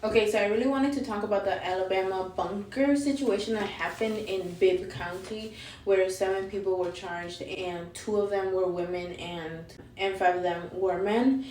Okay, so I really wanted to talk about the Alabama bunker situation that happened in Bibb County, where 7 people were charged, and 2 of them were women, and 5 of them were men.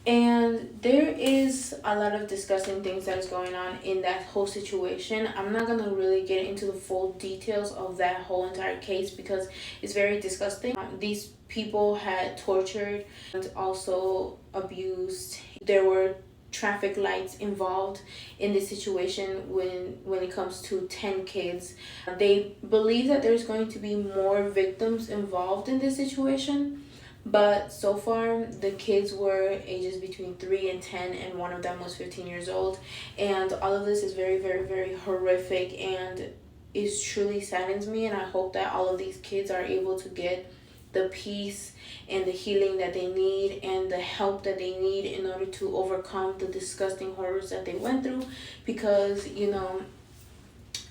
And there is a lot of disgusting things that is going on in that whole situation. I'm not gonna really get into the full details of that whole entire case because it's very disgusting. These people had tortured and also abused. There were traffic lights involved in this situation when it comes to 10 kids. They believe that there's going to be more victims involved in this situation, but so far the kids were ages between 3 and 10, and one of them was 15 years old. And all of this is very, very, very horrific, and it truly saddens me. And I hope that all of these kids are able to get the peace and the healing that they need and the help that they need in order to overcome the disgusting horrors that they went through, because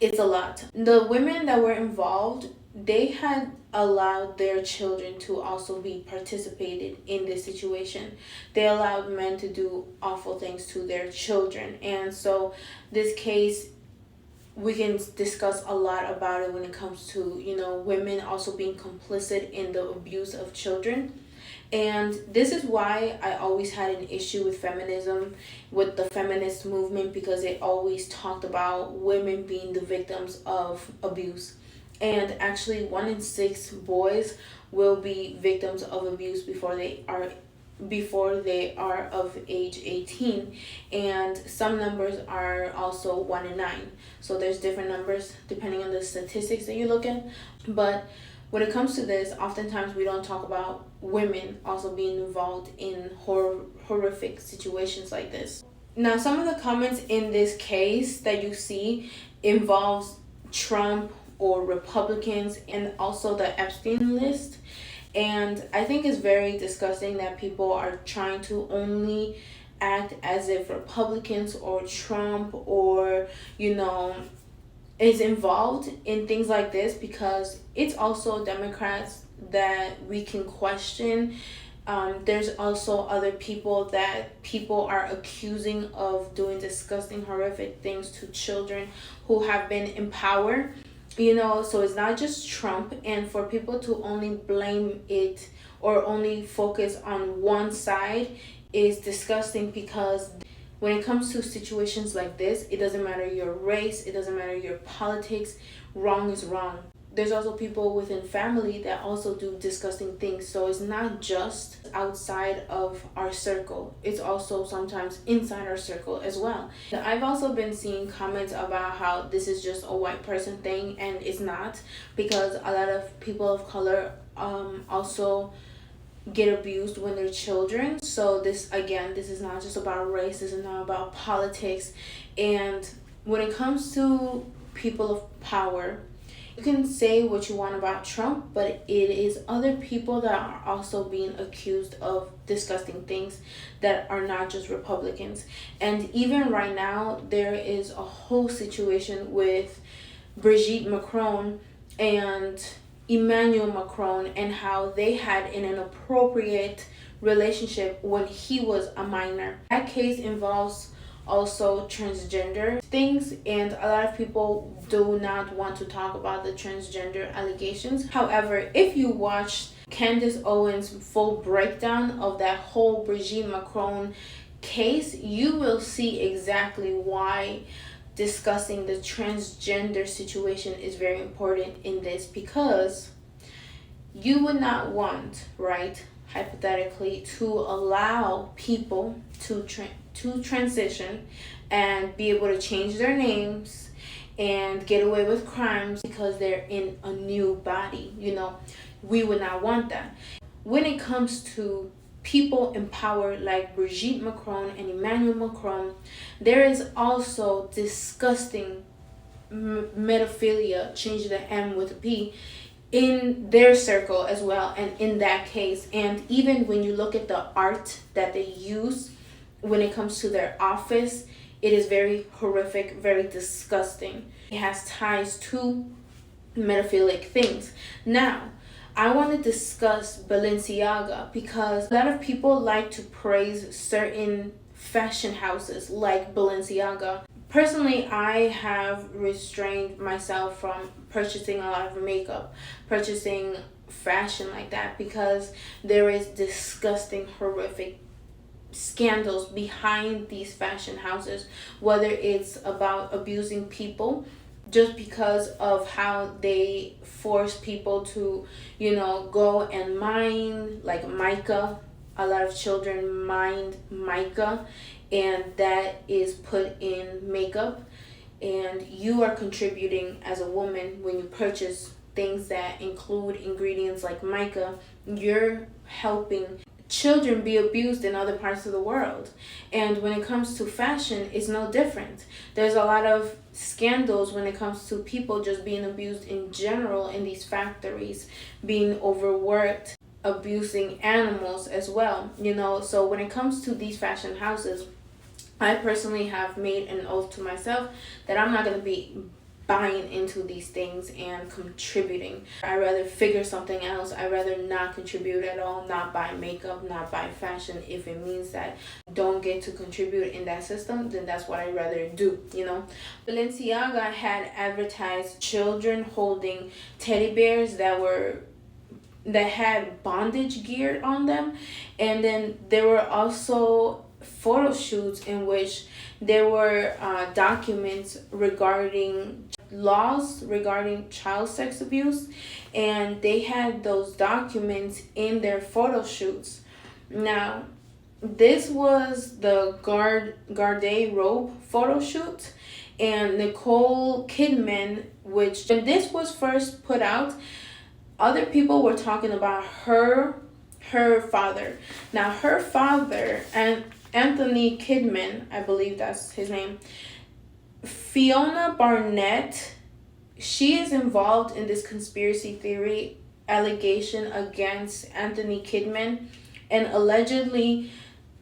it's a lot. The women that were involved, they had allowed their children to also be participated in this situation. They allowed men to do awful things to their children. And so this case, we can discuss a lot about it when it comes to women also being complicit in the abuse of children. And this is why I always had an issue with feminism, with the feminist movement, because it always talked about women being the victims of abuse. And actually 1 in 6 boys will be victims of abuse before they are of age 18, and some numbers are also 1 in 9. So there's different numbers depending on the statistics that you look at. But when it comes to this, oftentimes we don't talk about women also being involved in horrific situations like this. Now, some of the comments in this case that you see involves Trump or Republicans and also the Epstein list. And I think it's very disgusting that people are trying to only act as if Republicans or Trump or, is involved in things like this, because it's also Democrats that we can question. There's also other people that people are accusing of doing disgusting, horrific things to children who have been in power. So it's not just Trump. And for people to only blame it or only focus on one side is disgusting, because when it comes to situations like this, it doesn't matter your race, it doesn't matter your politics. Wrong is wrong. There's also people within family that also do disgusting things. So it's not just outside of our circle, it's also sometimes inside our circle as well. I've also been seeing comments about how this is just a white person thing, and it's not, because a lot of people of color also get abused when they're children. So this is not just about race, this is not about politics. And when it comes to people of power, you can say what you want about Trump, but it is other people that are also being accused of disgusting things that are not just Republicans. And even right now, there is a whole situation with Brigitte Macron and Emmanuel Macron, and how they had an inappropriate relationship when he was a minor. That case involves also transgender things, and a lot of people do not want to talk about the transgender allegations. However, if you watch Candace Owens' full breakdown of that whole Brigitte Macron case, you will see exactly why discussing the transgender situation is very important in this, because you would not want, right, hypothetically, to allow people to transition and be able to change their names and get away with crimes because they're in a new body. We would not want that. When it comes to people in power like Brigitte Macron and Emmanuel Macron, there is also disgusting pedophilia, change the M with a P, in their circle as well, and in that case. And even when you look at the art that they use when it comes to their office, it is very horrific, very disgusting. It has ties to metaphilic things. Now, I want to discuss Balenciaga, because a lot of people like to praise certain fashion houses like Balenciaga. Personally, I have restrained myself from purchasing a lot of makeup, purchasing fashion like that, because there is disgusting, horrific scandals behind these fashion houses, whether it's about abusing people just because of how they force people to, go and mine like mica. A lot of children mine mica, and that is put in makeup, and you are contributing as a woman when you purchase things that include ingredients like mica. You're helping children be abused in other parts of the world. And when it comes to fashion, it's no different. There's a lot of scandals when it comes to people just being abused in general in these factories, being overworked, abusing animals as well. So when it comes to these fashion houses, I personally have made an oath to myself that I'm not going to be buying into these things and contributing. I rather figure something else. I rather not contribute at all, not buy makeup, not buy fashion. If it means that I don't get to contribute in that system, then that's what I'd rather do. Balenciaga had advertised children holding teddy bears that had bondage gear on them, and then there were also photo shoots in which there were documents regarding laws regarding child sex abuse, and they had those documents in their photo shoots. Now, this was the Garde Robe photo shoot, and Nicole Kidman, which when this was first put out, other people were talking about her father. Now, her father, and Anthony Kidman, I believe that's his name, Fiona Barnett, she is involved in this conspiracy theory allegation against Anthony Kidman, and allegedly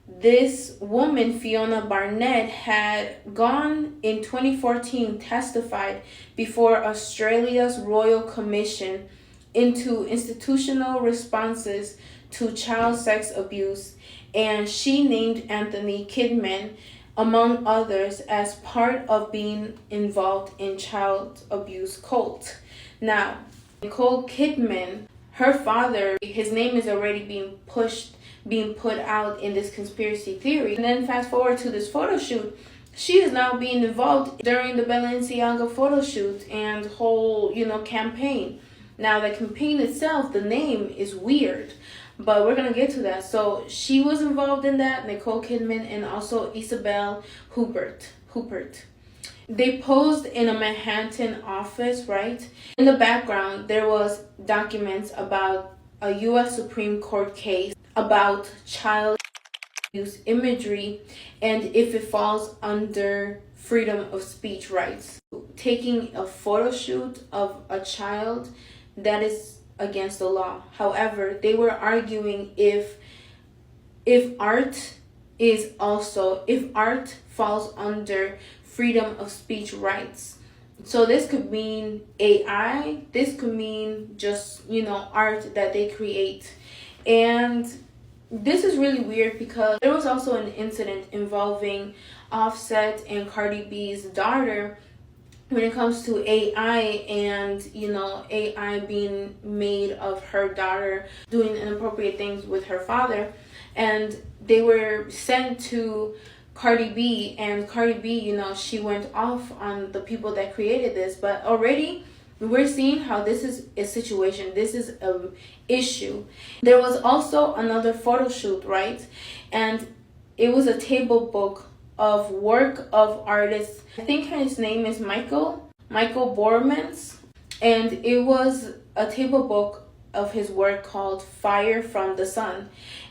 this woman, Fiona Barnett, had gone in 2014, testified before Australia's Royal Commission into institutional responses to child sex abuse, and she named Anthony Kidman, among others, as part of being involved in child abuse cult. Now, Nicole Kidman, her father, his name is already being put out in this conspiracy theory. And then fast forward to this photo shoot, she is now being involved during the Balenciaga photo shoot and whole, campaign. Now, the campaign itself, the name is weird, but we're going to get to that. So she was involved in that, Nicole Kidman, and also Isabelle Huppert. They posed in a Manhattan office, right? In the background, there was documents about a U.S. Supreme Court case about child abuse imagery and if it falls under freedom of speech rights. Taking a photo shoot of a child, that is against the law. However, they were arguing if art falls under freedom of speech rights. So this could mean AI, this could mean just, art that they create. And this is really weird because there was also an incident involving Offset and Cardi B's daughter when it comes to AI and, AI being made of her daughter doing inappropriate things with her father. And they were sent to Cardi B, and Cardi B, she went off on the people that created this. But already we're seeing how this is a situation. This is an issue. There was also another photo shoot, right? And it was a table book of work of artists. I think his name is Michael Bormans, and it was a table book of his work called Fire from the Sun.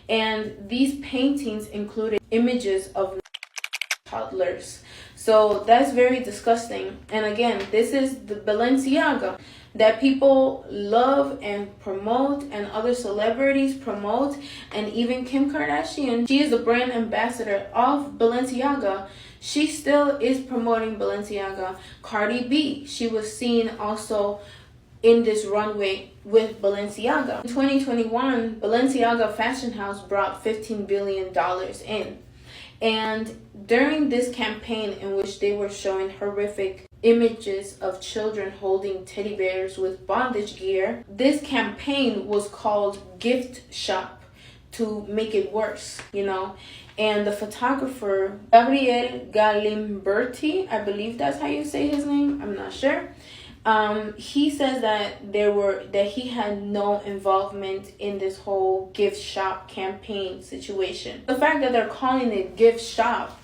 And these paintings included images of toddlers. So that's very disgusting. And again, this is the Balenciaga that people love and promote, and other celebrities promote, and even Kim Kardashian, she is the brand ambassador of Balenciaga. She still is promoting Balenciaga. Cardi B, she was seen also in this runway with Balenciaga. In 2021, Balenciaga Fashion House brought $15 billion in. And during this campaign, in which they were showing horrific images of children holding teddy bears with bondage gear, this campaign was called Gift Shop to make it worse, you know. And the photographer Gabriel Galimberti, I believe that's how you say his name, I'm not sure. He says that he had no involvement in this whole gift shop campaign situation. The fact that they're calling it gift shop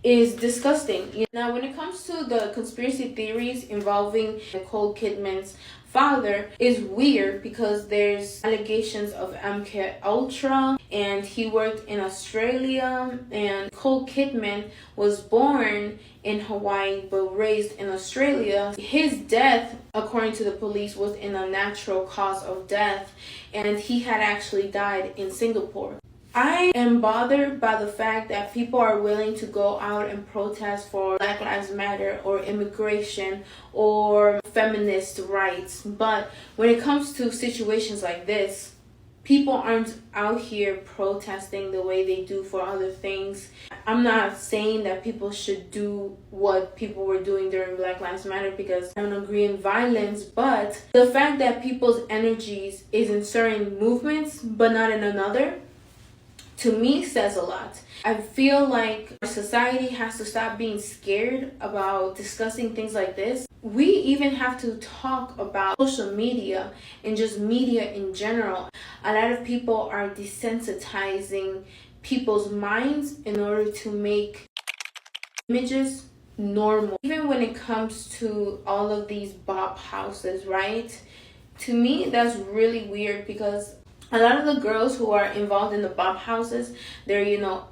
is disgusting. Now, when it comes to the conspiracy theories involving Nicole Kidman's father, is weird because there's allegations of MK Ultra, and he worked in Australia, and Nicole Kidman was born in Hawaii but raised in Australia. His death, according to the police, was in a natural cause of death, and he had actually died in Singapore. I am bothered by the fact that people are willing to go out and protest for Black Lives Matter or immigration or feminist rights. But when it comes to situations like this, people aren't out here protesting the way they do for other things. I'm not saying that people should do what people were doing during Black Lives Matter, because I don't agree in violence, but the fact that people's energies is in certain movements but not in another, to me, says a lot. I feel like our society has to stop being scared about discussing things like this. We even have to talk about social media and just media in general. A lot of people are desensitizing people's minds in order to make images normal. Even when it comes to all of these bop houses, right? To me, that's really weird, because a lot of the girls who are involved in the bop houses, they're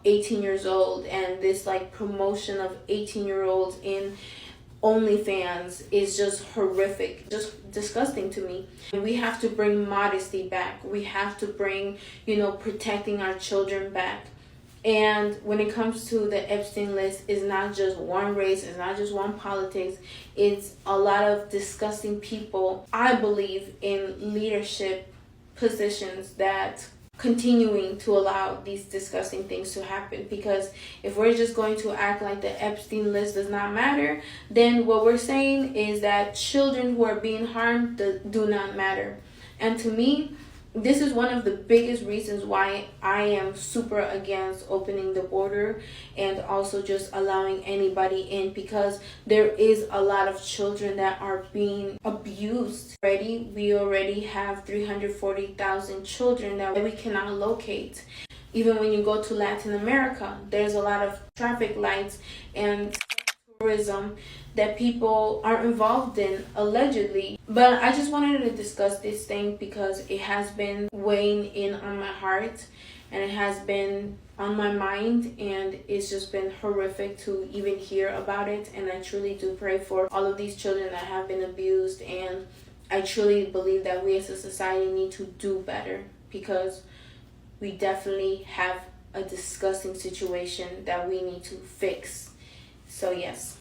18 years old, and this like promotion of 18-year-olds in OnlyFans is just horrific, just disgusting to me. And we have to bring modesty back. We have to bring protecting our children back. And when it comes to the Epstein list, it's not just one race, it's not just one politics, it's a lot of disgusting people, I believe, in leadership positions that continuing to allow these disgusting things to happen. Because if we're just going to act like the Epstein list does not matter, then what we're saying is that children who are being harmed do not matter. And to me, this is one of the biggest reasons why I am super against opening the border and also just allowing anybody in, because there is a lot of children that are being abused already. We already have 340,000 children that we cannot locate. Even when you go to Latin America, there's a lot of traffic lights and tourism that people are involved in, allegedly. But I just wanted to discuss this thing because it has been weighing in on my heart, and it has been on my mind, and it's just been horrific to even hear about it. And I truly do pray for all of these children that have been abused, and I truly believe that we as a society need to do better, because we definitely have a disgusting situation that we need to fix. So yes.